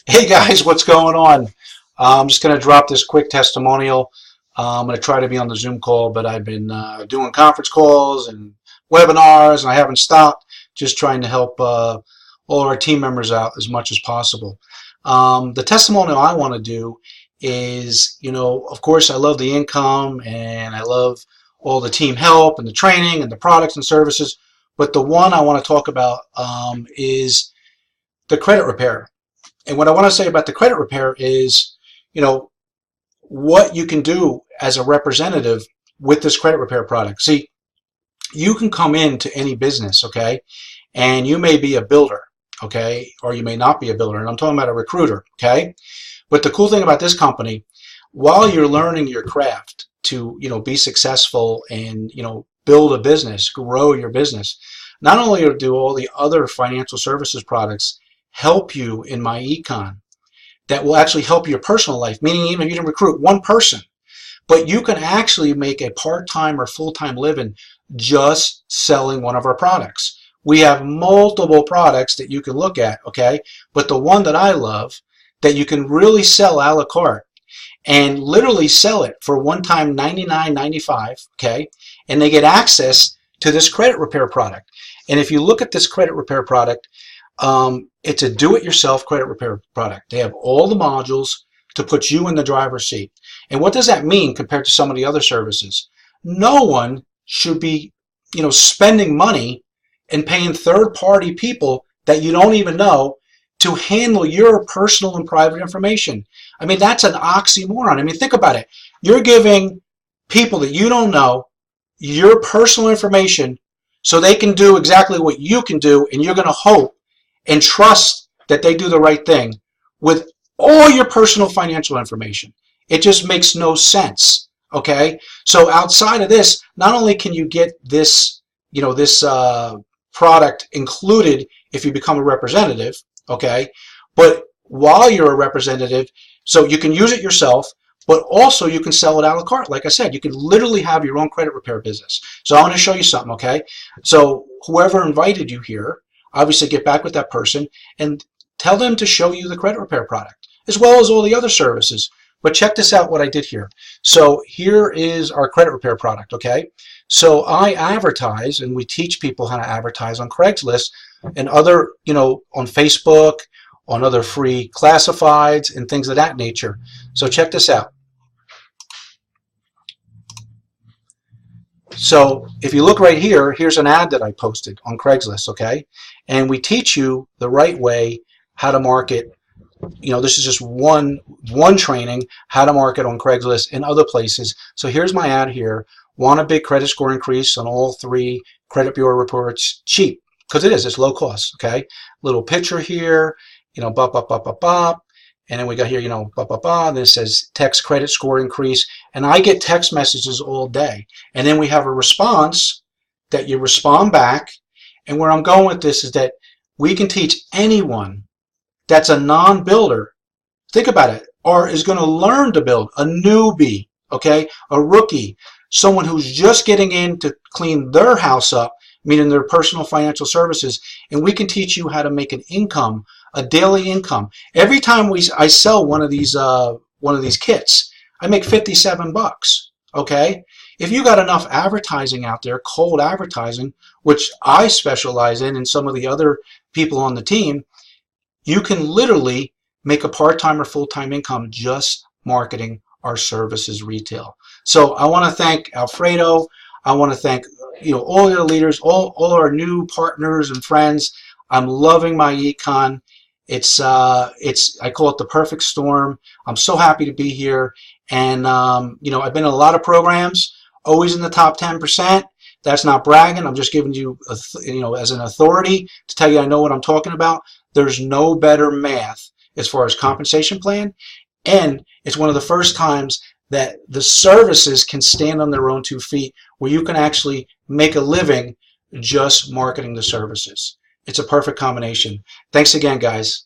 Hey guys, what's going on? I'm just going to drop this quick testimonial. I'm going to try to be on the Zoom call, but I've been doing conference calls and webinars, and I haven't stopped, just trying to help all our team members out as much as possible. The testimonial I want to do is, of course, I love the income and I love all the team help and the training and the products and services, but the one I want to talk about is the credit repair. And what I want to say about the credit repair is, what you can do as a representative with this credit repair product. See, you can come into any business, okay, and you may be a builder, okay, or you may not be a builder, and I'm talking about a recruiter, okay. But the cool thing about this company, while you're learning your craft to, be successful and, build a business, grow your business, not only do all the other financial services products help you in MyEcon that will actually help your personal life, meaning even if you didn't recruit one person, but you can actually make a part-time or full-time living just selling one of our products. We have multiple products that you can look at, okay? But the one that I love that you can really sell a la carte and literally sell it for one time $99.95, okay? And they get access to this credit repair product. And if you look at this credit repair product, it's a do-it-yourself credit repair product. They have all the modules to put you in the driver's seat. And what does that mean compared to some of the other services? No one should be, spending money and paying third-party people that you don't even know to handle your personal and private information. I mean, that's an oxymoron. I mean, think about it. You're giving people that you don't know your personal information so they can do exactly what you can do, and you're going to hope and trust that they do the right thing with all your personal financial information. It just makes no sense, okay? So outside of this, not only can you get this, this product included if you become a representative, okay, but while you're a representative, so you can use it yourself, but also you can sell it a la carte. Like I said, you can literally have your own credit repair business. So I want to show you something, okay? So whoever invited you here, obviously get back with that person and tell them to show you the credit repair product as well as all the other services. But check this out, what I did here. So here is our credit repair product, okay? So I advertise, and we teach people how to advertise on Craigslist and other, on Facebook, on other free classifieds and things of that nature. So check this out. So if you look right here, here's an ad that I posted on Craigslist, okay? And we teach you the right way how to market. This is just one training, how to market on Craigslist and other places. So here's my ad here. Want a big credit score increase on all 3 credit bureau reports? Cheap, because it's low cost, okay? Little picture here, bop, bop, bop, bop, bop. And then we got here, blah, blah, blah. And then it says text credit score increase. And I get text messages all day. And then we have a response that you respond back. And where I'm going with this is that we can teach anyone that's a non-builder, think about it, or is going to learn to build, a newbie, okay, a rookie, someone who's just getting in to clean their house up, meaning their personal financial services. And we can teach you how to make an income, a daily income. Every time I sell one of these kits, I make 57 bucks, okay? If you got enough advertising out there, cold advertising, which I specialize in and some of the other people on the team, you can literally make a part-time or full-time income just marketing our services retail. So I want to thank Alfredo. I want to thank all your leaders, all our new partners and friends. I'm loving MyEcon. It's I call it the perfect storm. I'm so happy to be here, and I've been in a lot of programs, always in the top 10%. That's not bragging. I'm just giving you as an authority to tell you I know what I'm talking about. There's no better math as far as compensation plan, and it's one of the first times that the services can stand on their own 2 feet, where you can actually make a living just marketing the services. It's a perfect combination. Thanks again, guys.